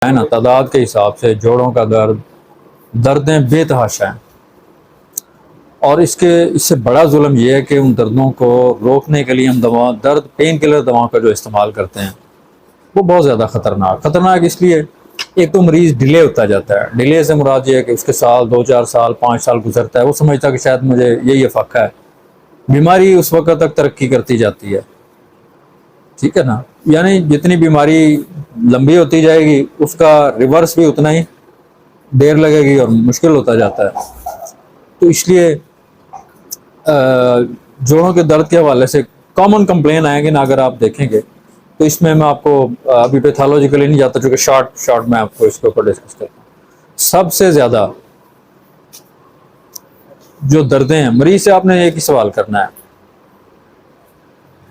लगाए ना तादाद के हिसाब से, जोड़ों का दर्द, दर्दें बेतहाशा हैं। और इससे बड़ा जुल्म यह है कि उन दर्दों को रोकने के लिए हम पेन किलर दवाओं का जो इस्तेमाल करते हैं वो बहुत ज़्यादा खतरनाक इसलिए, एक तो मरीज़ डिले होता जाता है। डिले से मुराद ये है कि उसके साल 2-4 साल 5 साल गुजरता है, वो समझता है कि शायद मुझे यही फ़ाका है। बीमारी उस वक्त तक तरक्की करती जाती है, ठीक है ना। यानी जितनी बीमारी लंबी होती जाएगी उसका रिवर्स भी उतना ही देर लगेगी और मुश्किल होता जाता है। तो इसलिए जोड़ों के दर्द के हवाले से कॉमन कंप्लेन आएंगे ना, अगर आप देखेंगे तो इसमें मैं आपको अभी पैथोलॉजिकली नहीं जाता, चूँकि शॉर्ट में आपको इसके ऊपर डिस्कस करता हूँ। सबसे ज़्यादा जो दर्दें हैं, मरीज से आपने एक ही सवाल करना है,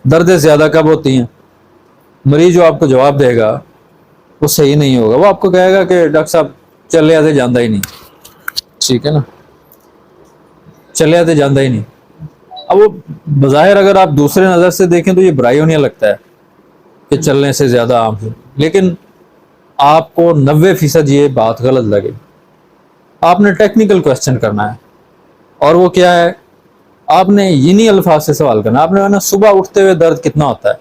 दर्दें ज़्यादा कब होती हैं? मरीज जो आपको जवाब देगा वो सही नहीं होगा, वो आपको कहेगा कि डॉक्टर साहब चले आते जाता ही नहीं, ठीक है ना, चले आते जाता ही नहीं। अब वो बज़ाहिर अगर आप दूसरे नज़र से देखें तो ये बुराई होने लगता है कि चलने से ज़्यादा आम है, लेकिन आपको 90% ये बात गलत लगेगी। आपने टेक्निकल क्वेश्चन करना है, और वो क्या है, आपने इन्हीं अल्फाज से सवाल करना। आपने ना सुबह उठते हुए दर्द कितना होता है?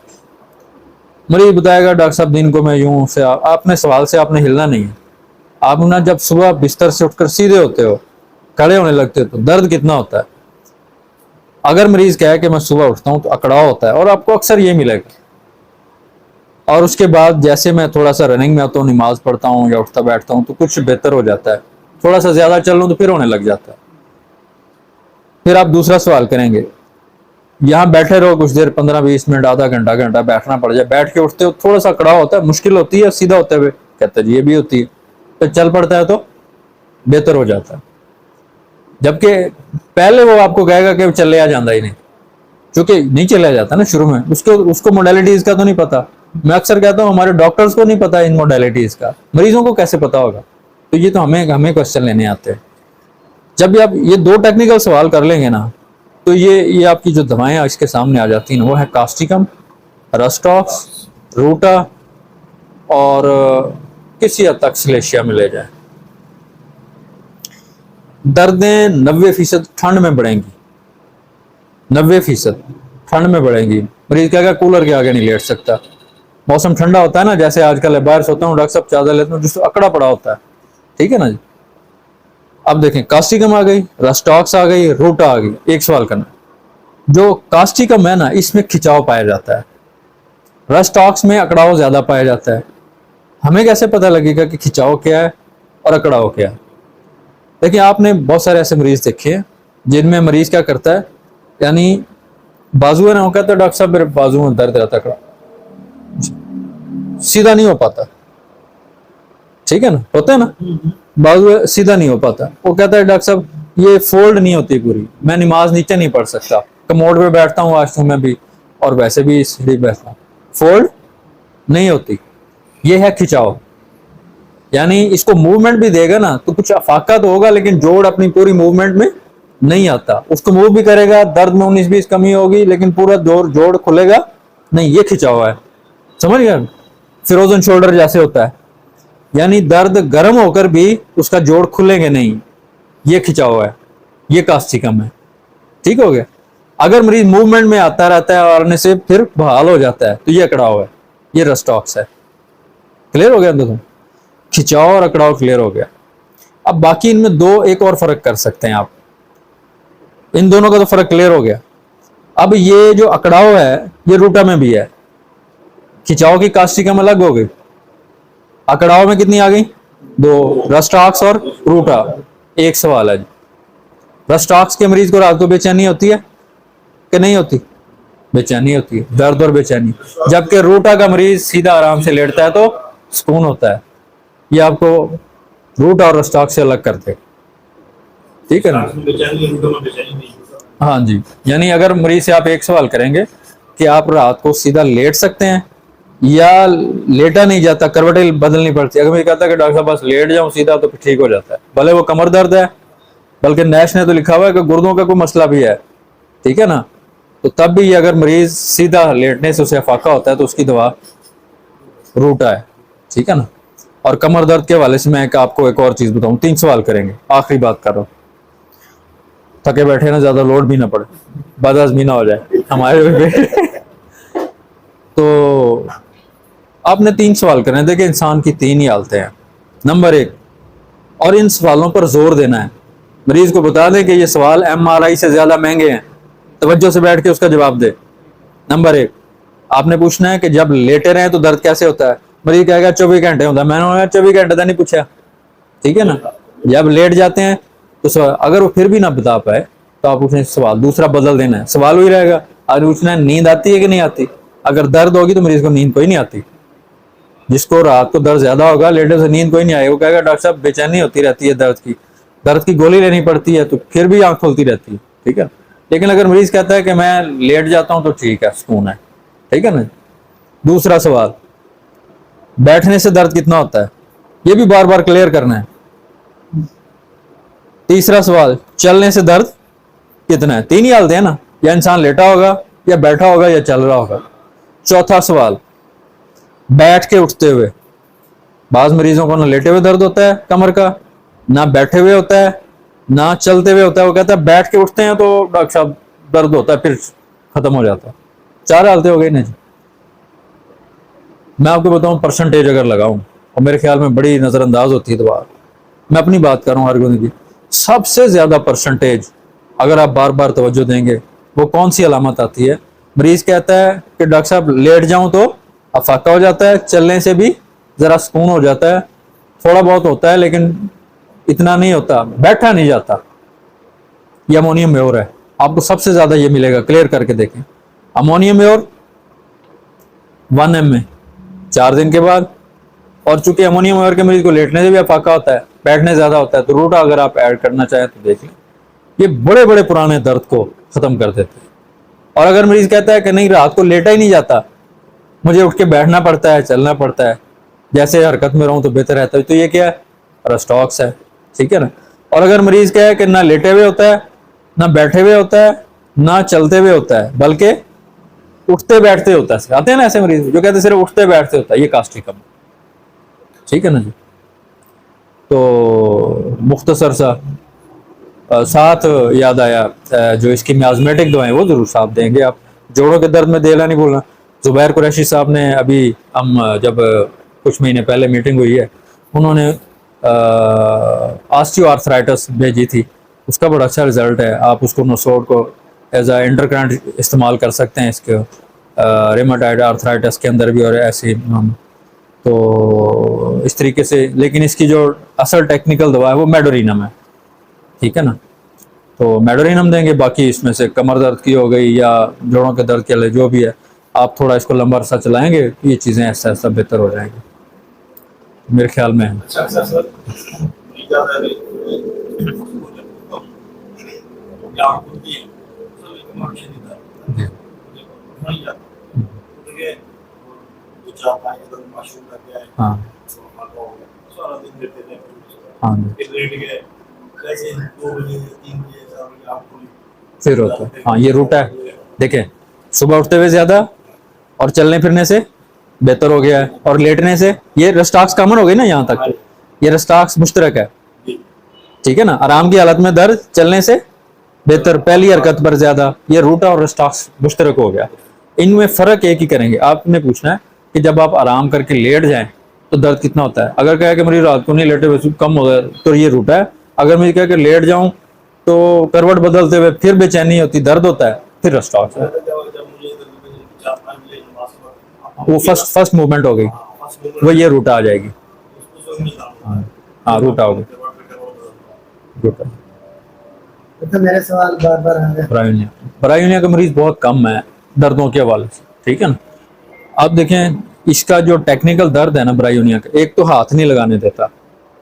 मरीज बताएगा डॉक्टर साहब दिन को मैं यूं से, आपने सवाल से आपने हिलना नहीं है। आप ना जब सुबह बिस्तर से उठकर सीधे होते हो, खड़े होने लगते हो, तो दर्द कितना होता है? अगर मरीज कहे कि मैं सुबह उठता हूं तो अकड़ाव होता है, और आपको अक्सर ये मिलेगा। और उसके बाद जैसे मैं थोड़ा सा रनिंग में आता हूँ, नमाज पढ़ता हूँ या उठता बैठता हूँ तो कुछ बेहतर हो जाता है, थोड़ा सा ज्यादा चल लूँ तो फिर होने लग जाता है। फिर आप दूसरा सवाल करेंगे, यहाँ बैठे रहो कुछ देर, 15-20 मिनट, आधा घंटा बैठना पड़ जाए, बैठ के उठते हो थोड़ा सा कड़ाव होता है, मुश्किल होती है सीधा होते हुए, कहते हैं ये भी होती है, फिर चल पड़ता है तो बेहतर हो जाता है। जबकि पहले वो आपको कहेगा कि चले आ जाता ही नहीं, क्योंकि नहीं चला जाता ना शुरू में, उसको मोडालिटीज का तो नहीं पता। मैं अक्सर कहता हूँ हमारे डॉक्टर्स को नहीं पता इन मोडालिटीज का, मरीजों को कैसे पता होगा? तो ये तो हमें क्वेश्चन लेने आते हैं। जब भी आप ये 2 टेक्निकल सवाल कर लेंगे ना, तो ये आपकी जो दवाएं इसके सामने आ जाती हैं, वो है कास्टिकम, रस्टॉक्स, रूटा, और किसी हद तक सिलेशिया में ले जाए। दर्दें 90% ठंड में बढ़ेंगी, 90% ठंड में बढ़ेंगी। मरीज कहेगा कूलर के आगे नहीं लेट सकता, मौसम ठंडा होता है ना, जैसे आजकल है, बाहर सोता हूँ डॉक्टर साहब चादर लेता हूँ, जिसको अकड़ा पड़ा होता है, ठीक है ना जी। अब देखें कास्टिकम आ गई, रस्टॉक्स आ गई, रूटा आ गई। एक सवाल करना, जो कास्टिकम है ना, इसमें खिंचाव पाया जाता है, रस्टॉक्स में अकड़ाव ज्यादा पाया जाता है। हमें कैसे पता लगेगा कि खिंचाव क्या है और अकड़ाव क्या है? देखिए आपने बहुत सारे ऐसे मरीज देखे हैं जिनमें मरीज क्या करता है, यानी बाजू है ना, वो कहता है डॉक्टर साहब मेरे बाजू में दर्द रहता है, सीधा नहीं हो पाता, ठीक है ना, होता है ना, बाजू सीधा नहीं हो पाता। वो कहता है डॉक्टर साहब ये फोल्ड नहीं होती पूरी, मैं नमाज नीचे नहीं पढ़ सकता, कमोड पे बैठता हूँ वाशरूम में भी और वैसे भी सीढ़ी बैठता हूँ, फोल्ड नहीं होती। ये है खिंचाव, यानी इसको मूवमेंट भी देगा ना तो कुछ अफाका तो होगा, लेकिन जोड़ अपनी पूरी मूवमेंट में नहीं आता। उसको मूव भी करेगा, दर्द में 19-20 कमी होगी, लेकिन पूरा जोड़ खुलेगा नहीं। ये खिंचाव है, समझ गया? फ्रोजन शोल्डर जैसे होता है, यानी दर्द गर्म होकर भी उसका जोड़ खुलेंगे नहीं, ये खिंचाव है, ये कास्टिकम है, ठीक हो गया। अगर मरीज मूवमेंट में आता रहता है और आने से फिर बहाल हो जाता है तो ये अकड़ाव है, ये रस्टॉक्स है। क्लियर हो गया? दोस्तों खिंचाव और अकड़ाव क्लियर हो गया। अब बाकी इनमें 2 एक और फर्क कर सकते हैं आप, इन दोनों का तो फर्क क्लियर हो गया। अब ये जो अकड़ाव है ये रूटा में भी है, खिंचाव की कास्टिकम अलग हो गई, अकड़ाव में कितनी आ गई? 2, रस्टॉक्स और रूटा। एक सवाल है, रस्टॉक्स के मरीज को रात को बेचैनी होती है कि नहीं होती? बेचैनी होती है, दर्द और बेचैनी। जबकि रूटा का मरीज सीधा आराम से लेटता है तो सुकून होता है। ये आपको रूट और रस्टॉक्स से अलग करते, ठीक है ना? हाँ जी, यानी अगर मरीज से आप एक सवाल करेंगे कि आप रात को सीधा लेट सकते हैं या लेटा नहीं जाता, करवटें बदलनी पड़ती है, अगर मैं कहता है कि डॉक्टर साहब बस लेट जाऊं सीधा तो ठीक हो जाता है, भले वो कमर दर्द है, बल्कि नैश ने तो लिखा हुआ है कि गुर्दों का कोई मसला भी है, ठीक है ना, तो तब भी अगर मरीज सीधा लेटने से उसे अफाका होता है तो उसकी दवा रूटा है, ठीक है ना। और कमर दर्द के हवाले से मैं आपको एक और चीज बताऊं, 3 सवाल करेंगे, आखिरी बात कर रहा हूं, थके बैठे ना, ज्यादा लोड भी ना पड़े, बदहजमी ना हो जाए हमारे पे। तो आपने 3 सवाल करने, देखिए इंसान की 3 ही हालतें हैं। नंबर 1, और इन सवालों पर जोर देना है, मरीज को बता दें कि ये सवाल MRI से ज्यादा महंगे हैं, तवज्जो से बैठ के उसका जवाब दे। नंबर 1, आपने पूछना है कि जब लेटे रहे तो दर्द कैसे होता है। मरीज कहेगा 24 घंटे होता है। मैंने 24 घंटे तो नहीं पूछा, ठीक है ना। जब लेट जाते हैं तो सवाल, अगर वो फिर भी ना बता पाए तो आप पूछें सवाल दूसरा बदल देना है, सवाल वही रहेगा। अगर पूछना है नींद आती है कि नहीं आती, अगर दर्द होगी तो मरीज को नींद कोई नहीं आती। जिसको रात को दर्द ज्यादा होगा, लेटे से नींद कोई नहीं आएगी, वो कहेगा डॉक्टर साहब बेचैनी होती रहती है, दर्द की गोली लेनी पड़ती है, तो फिर भी आंख खुलती रहती है, ठीक है। लेकिन अगर मरीज कहता है कि मैं लेट जाता हूं तो ठीक है, सुकून है, ठीक है ना। दूसरा सवाल, बैठने से दर्द कितना होता है, ये भी बार बार क्लियर करना है। तीसरा सवाल, चलने से दर्द कितना है। 3 ही हालत है ना, या इंसान लेटा होगा, या बैठा होगा, या चल रहा होगा। चौथा सवाल, बैठ के उठते हुए, बाज मरीजों को ना लेटे हुए दर्द होता है कमर का, ना बैठे हुए होता है, ना चलते हुए होता है। वो कहता है बैठ के उठते हैं तो डॉक्टर साहब दर्द होता है, फिर खत्म हो जाता है। 4 हालतें हो गई ना जी। मैं आपको बताऊं, परसेंटेज अगर लगाऊं, और मेरे ख्याल में बड़ी नजरअंदाज होती है दवा, मैं अपनी बात कर रहा हूं हर गुने की, सबसे ज्यादा परसेंटेज अगर आप बार बार तवज्जो देंगे, वो कौन सी अलामत आती है। मरीज कहता है कि डॉक्टर साहब लेट जाऊं तो अफाका हो जाता है, चलने से भी जरा सुकून हो जाता है, थोड़ा बहुत होता है लेकिन इतना नहीं होता, बैठा नहीं जाता। ये अमोनियम म्योर है, आपको सबसे ज्यादा ये मिलेगा, क्लियर करके देखें। अमोनियम म्योर 1 ml 4 दिन के बाद, और चूंकि अमोनियम म्योर के मरीज को लेटने से भी अफाका होता है, बैठने ज्यादा होता है, तो रूटा अगर आप ऐड करना चाहें तो देख लें, ये बड़े बड़े पुराने दर्द को खत्म कर देते हैं। और अगर मरीज कहता है कि नहीं रात को लेटा ही नहीं जाता, मुझे उठ के बैठना पड़ता है, चलना पड़ता है, जैसे हरकत में रहूं तो बेहतर रहता है, तो ये क्या है, रस्टॉक्स है, ठीक है ना। और अगर मरीज कहे कि ना लेटे हुए होता है, ना बैठे हुए होता है, ना चलते हुए होता है, बल्कि उठते बैठते होता है, आते हैं ना ऐसे मरीज जो कहते हैं सिर्फ उठते बैठते होता है, ये कास्टिकम, ठीक है ना जी। तो मुख्तसर सा साथ याद आया, जो इसकी मियाज़मेटिक दवाएं वो जरूर साहब देंगे आप, जोड़ों के दर्द में देला नहीं बोलना। जुबैर कुरैशी साहब ने अभी हम जब कुछ महीने पहले मीटिंग हुई है, उन्होंने ऑस्टियोआर्थराइटिस भेजी थी, उसका बड़ा अच्छा रिजल्ट है। आप उसको नोसोड को एज आ इंटरकरेंट इस्तेमाल कर सकते हैं इसके रेमाटाइड आर्थराइटिस के अंदर भी, और ऐसे तो इस तरीके से। लेकिन इसकी जो असल टेक्निकल दवा है वो मेडोरिनम है, ठीक है ना। तो मेडोरिनम देंगे, बाकी इसमें से कमर दर्द की हो गई या जोड़ों के दर्द के लिए जो भी है, आप थोड़ा इसको लंबा अरसा चलाएंगे, ये चीज़ें ऐसा ऐसा बेहतर हो जाएंगी मेरे ख्याल में। अच्छा सर, हाँ हाँ, फिर होता है, हाँ ये रूट है। देखें, सुबह उठते हुए ज्यादा और चलने फिरने से बेहतर हो गया है, और लेटने से ये रस्टाक्स कॉमन हो गई ना, यहाँ तक ये रस्टाक्स मुश्तरक है, ठीक है ना। आराम की हालत में दर्द, चलने से बेहतर, पहली हरकत पर ज्यादा, ये रूटा और रस्टाक्स मुश्तरक हो गया। इनमें फर्क एक ही करेंगे, आपने पूछना है कि जब आप आराम करके लेट जाएं तो दर्द कितना होता है। अगर कहे कि मेरी रात को नहीं लेटे हुए कम हो गया तो ये रूटा है। अगर मैं कहे कि लेट जाऊं तो करवट बदलते हुए फिर बेचैनी होती, दर्द होता है, फिर रस्टॉक्स है। वो फर्स्ट मूवमेंट हो गई, वो ये रूटा आ जाएगी। हाँ रूटा हो गई, रूटा। तो मेरे सवाल बार बार आ गए। ब्रायोनिया का मरीज बहुत कम है दर्दों के हवाले से, ठीक है ना। आप देखें इसका जो टेक्निकल दर्द है ना ब्रायोनिया का, एक तो हाथ नहीं लगाने देता,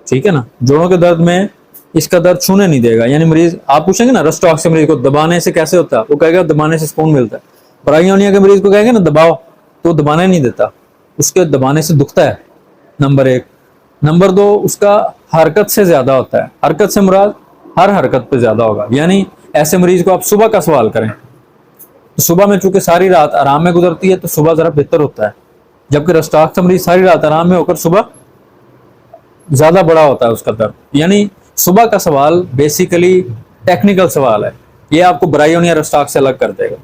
ठीक है ना। जोड़ों के दर्द में इसका दर्द छूने नहीं देगा, यानी मरीज, आप पूछेंगे ना रस्टॉक्स के मरीज को दबाने से कैसे होता है, वो कहेगा दबाने से सुकून मिलता है। ब्रायोनिया के मरीज को कहेंगे ना दबाओ, तो दबाने नहीं देता, उसके दबाने से दुखता है, नंबर 1। नंबर 2, उसका हरकत से ज्यादा होता है। हरकत से मुराद हर हरकत पे ज्यादा होगा, यानी ऐसे मरीज को आप सुबह का सवाल करें तो सुबह में चूंकि सारी रात आराम में गुजरती है तो सुबह जरा बेहतर होता है, जबकि रस्टॉक्स का मरीज सारी रात आराम में होकर सुबह ज्यादा बड़ा होता है उसका दर्द। यानी सुबह का सवाल बेसिकली टेक्निकल सवाल है, ये आपको ब्रायोनिया रस्टाक से अलग कर देगा।